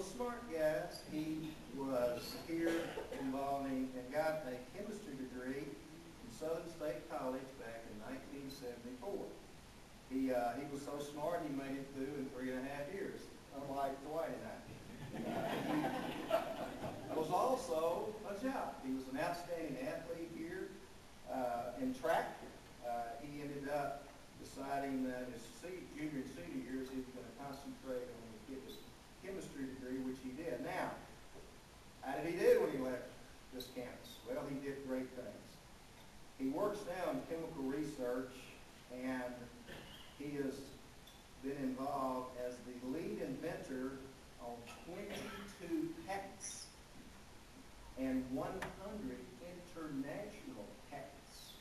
those smart guys, he was here involving and got a chemistry degree from Southern State College back in 1974. He was so smart he made it through in 3.5 years, unlike Dwight and I. He was also a jock. He was an outstanding athlete here in track. He ended up deciding that his junior and senior years he was going to concentrate on his chemistry degree, which he did. Now, how did he do when he left this campus? Well, he did great things. He works now in chemical research, and he has been involved as the lead inventor on 22 patents and 100 international patents.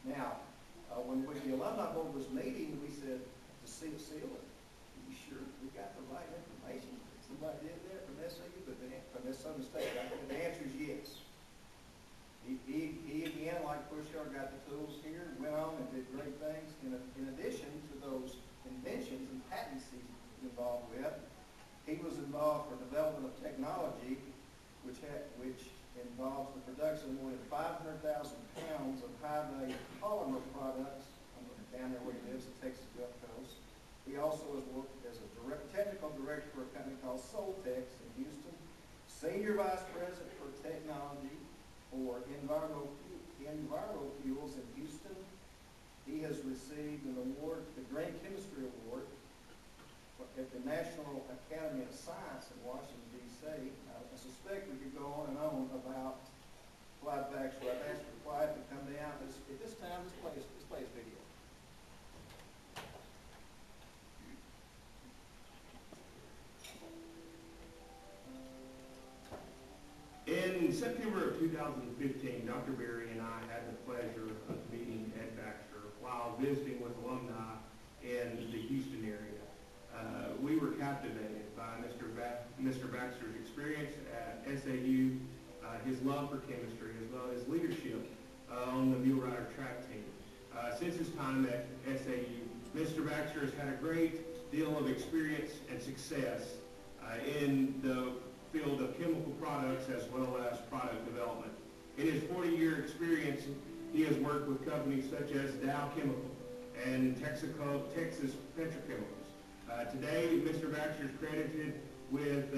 Now, when the alumni board was meeting, we said to seal it. Are you sure we got the right information? Somebody did that from SAU, from this Southern State. The answer is yes. He again, like Pushar, got the tools here, went on and did great things. In addition to those inventions and patents he's involved with, he was involved for development of technology, which involves the production of more than 500,000 pounds of high-value polymer products down there where he lives, the Texas Gulf Coast. He also has worked as a technical director for a company called Soltex in Houston, senior vice president for technology for Enviro Fuels in Houston. He has received an award, the Green Chemistry Award, at the National Academy of Science in Washington, D.C. I suspect we could go on and on about Clyde Baxter. I've asked for Clyde to come down. At this time, let's play his video. In September of 2015, Dr. Berry and I had the pleasure of meeting Ed Baxter while visiting with alumni in the Houston area. We were captivated by Mr. Baxter's experience at SAU, his love for chemistry, as well as leadership on the mule rider track team. Since his time at SAU, Mr. Baxter has had a great deal of experience and success in the field of chemical products as well as product development. In his 40-year experience, he has worked with companies such as Dow Chemical and Texas Petrochemicals. Today, Mr. Baxter is credited with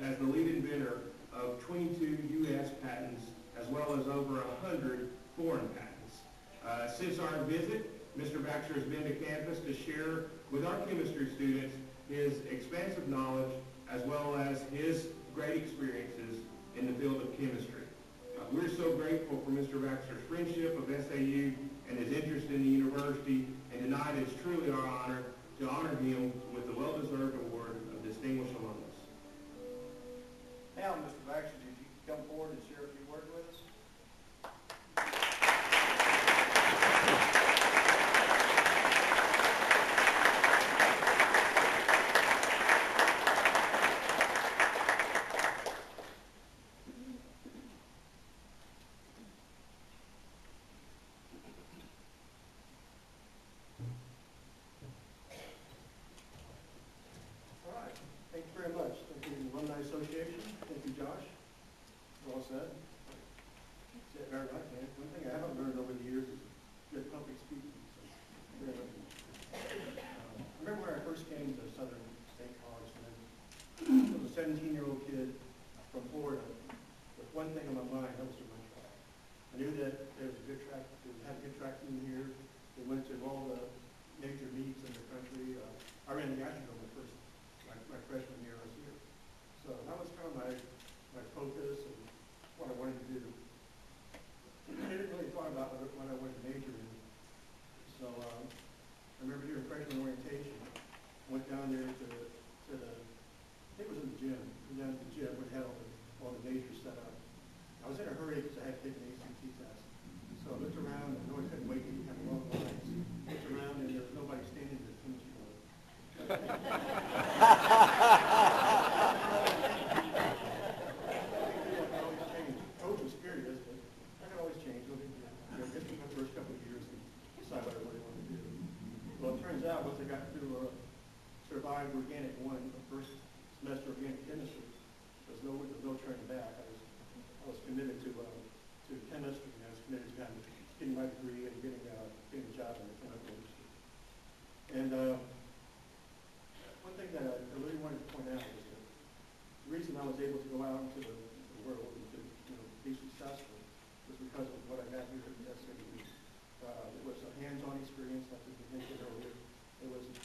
as the lead inventor of 22 U.S. patents as well as over 100 foreign patents. Since our visit, Mr. Baxter has been to campus to share with our chemistry students his expansive knowledge as well as his great experiences in the field of chemistry. We're so grateful for Mr. Baxter's friendship of SAU and his interest in the university, and tonight is truly our honor to honor him with the well-deserved award of Distinguished Alumnus. Now, Mr. Baxter, did you come forward and share a few words with us? Thank you very much. Thank you, Alumni Association. Thank you, Josh. Well said. Said very right, man. One thing I haven't learned over the years is good public speaking. So, very lucky. I remember when I first came to Southern State College, and I was a 17-year-old kid from Florida with one thing on my mind, that was to run track. I knew that there was a good track, they had a good track team here. They went to all the major meets in the country. I ran the Astrodome at first. My freshman year I was here. So that was kind of my focus and what I wanted to do. I didn't really thought about what I wanted to major in. So I remember during freshman orientation, I went down there to the, I think it was in the gym. Went down to the gym where they had all the majors set up. I was in a hurry because I had to take an ACT test. So I looked around and I knew I couldn't wait to have a long lines. Looked around and there was nobody standing in the chemistry room.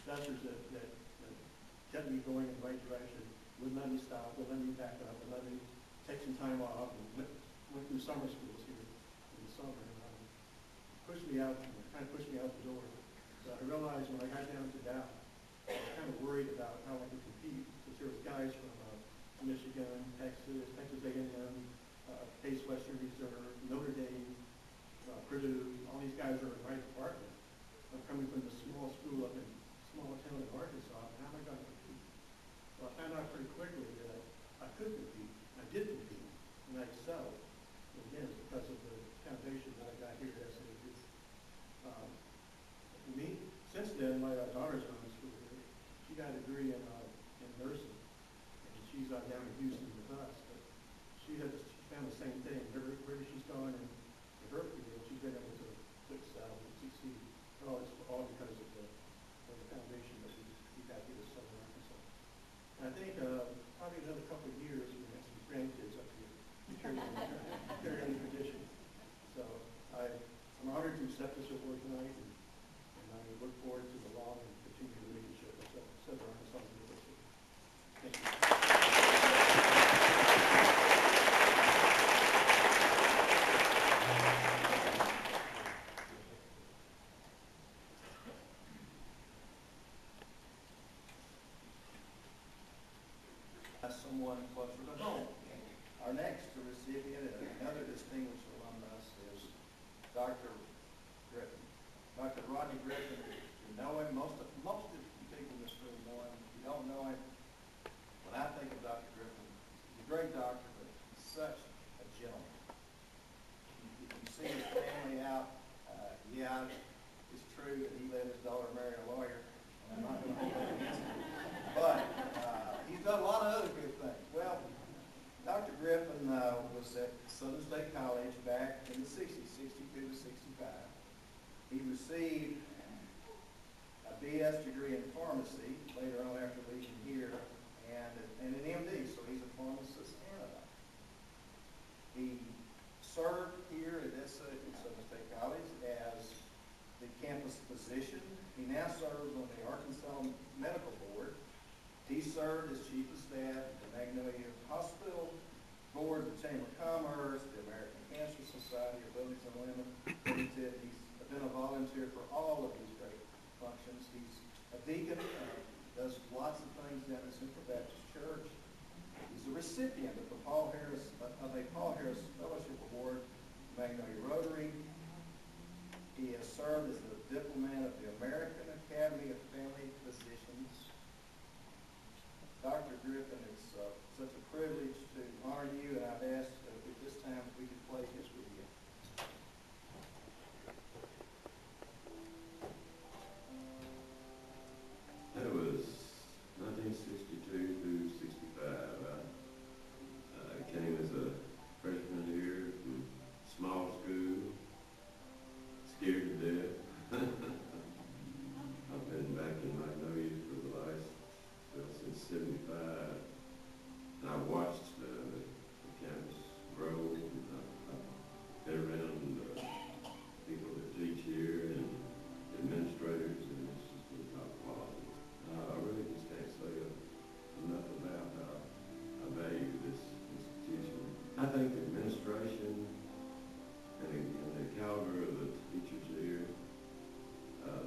professors that kept me going in the right direction, wouldn't let me stop, wouldn't let me back up, wouldn't let me take some time off, and went through summer schools here in the summer, and pushed me out, kind of pushed me out the door. So I realized when I got down to Dallas, I was kind of worried about how I could compete, because there was guys from Michigan, Texas A&M, Case Western Reserve, Notre Dame, Purdue. All these guys are in the right department. I'm coming from the small school up in small town in Arkansas, and how am I going to compete? Well, I found out pretty quickly that I could compete. I did compete, and I excelled. And again, it's because of the foundation that I got here at SAU. For me, since then, my daughter's going to school here. She got a degree in nursing, and she's down in Houston with us. But she found the same thing. Where she's gone in her field, she's been able to excel and succeed. Oh, it's all because of the foundation that we got here at Southern Arkansas. And I think probably another couple of years, we're going to have some grandkids up here carry on the tradition. So I'm honored to accept this award tonight, and I look forward to the long and continued relationship with Southern Arkansas University. Thank you. Someone closer to home. Our next recipient and another distinguished alumnus is Dr. Griffin. Dr. Rodney Griffin, you know him, most of you people in this room know him. If you don't know him, when I think of Dr. Griffin, he's a great doctor, but such a gentleman. You see his family out, yeah, it's true that he let his daughter marry a lawyer, and I'm not going to hold that against him. But he's done a lot of other good things. Well, Dr. Griffin was at Southern State College back in the 60s, 62 to 65. He received a BS degree in pharmacy later on after leaving here, and an MD, so he's a pharmacist and a doctor. He served here at Southern State College as the campus physician. He now serves on the Arkansas Medical Board. He served as chief of staff at the Magnolia Hospital Board, the Chamber of Commerce, the American Cancer Society, Abilities and Women Limited. He's been a volunteer for all of these great functions. He's a deacon, does lots of things down at Central Baptist Church. He's a recipient of a Paul Harris Fellowship Award, Magnolia Rotary. He has served as the diplomat of the American Academy of Family Physicians. Dr. Griffin, it's such a privilege to honor you, and I've asked at this time if we could play his video. That was 1962 through 65. I came as a freshman here from small school, scared to death. I've been back in Magnolia for the last since 75, and I watched the campus grow. I've been around people that teach here and administrators, and it's just been top quality. I really just can't say enough about how I value this institution. I think the administration and the caliber of the teachers here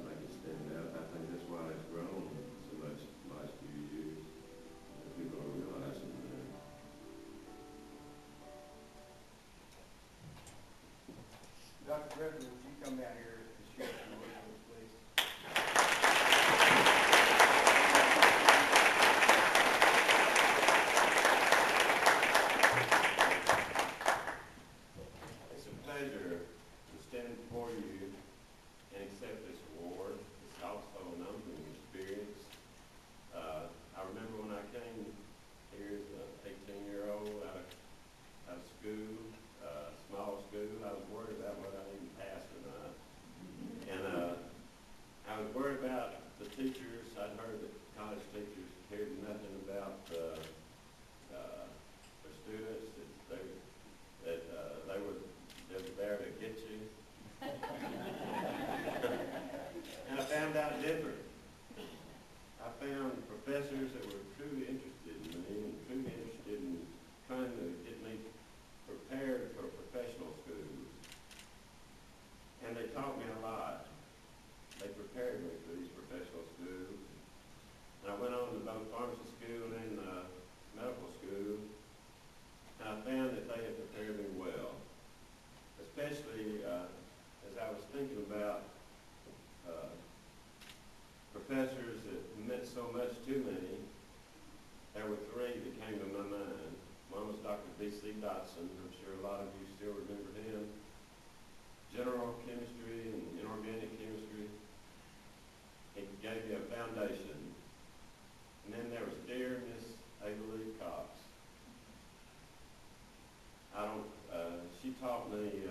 make it stand out. I think that's why it's grown so much the last few years. People are realizing that. Dr. Griffin, would you come down here and share some words with us, please? were three that came to my mind. One was Dr. B.C. Dotson. I'm sure a lot of you still remember him. General chemistry and inorganic chemistry. He gave me a foundation. And then there was dear Miss Ava Lee Cox. She taught me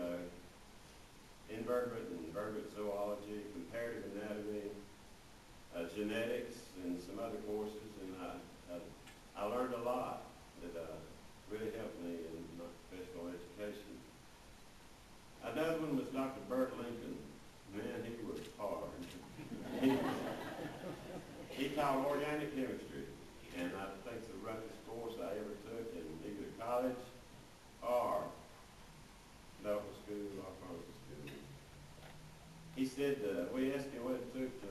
invertebrate and vertebrate zoology, comparative anatomy, genetics, and some other courses, and I learned a lot that really helped me in my professional education. Another one was Dr. Bert Lincoln. Man, he was hard. He taught organic chemistry, and I think it's the roughest course I ever took in either college or medical school or pharmacy school. He said, we asked him what it took to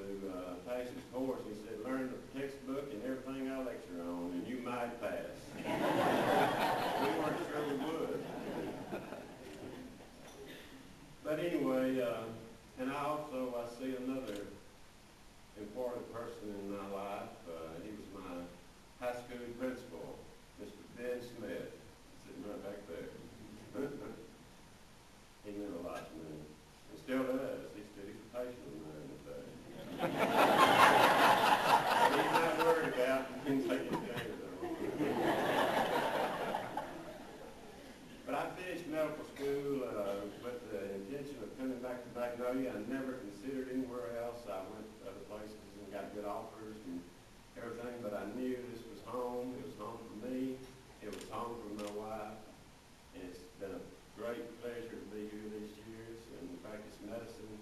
pass his course. He said, learn the textbook and everything I lecture on, and you might pass. We weren't sure we would. But anyway, and I see another important person in my life. He was my high school principal, Mr. Ben Smith, sitting right back there. He meant a lot to me. And still does. He's patient with me today. He's not worried about him taking advantage of me. But I finished medical school with the intention of coming back to Magnolia. I never considered anywhere else. I went to other places and got good offers and everything, but I knew this was home. It was home for me. It was home for my wife. And it's been a great pleasure to be here these years and practice medicine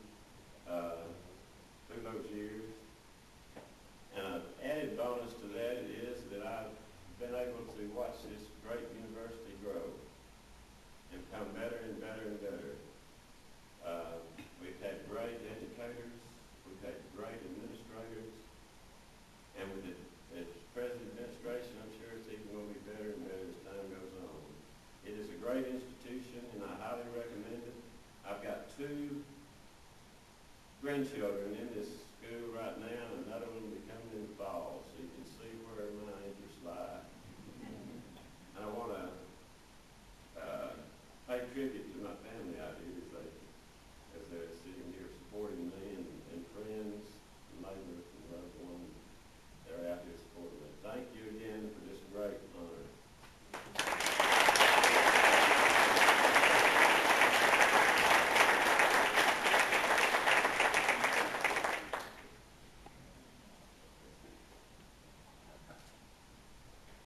through those years. And an added bonus to that is that I've been able to watch this great university grow and become better and better and better. We've had great educators, we've had great administrators, and with the present administration, I'm sure it's even going to be better and better as time goes on. It is a great institution, and I highly recommend it. I've got 2 grandchildren in this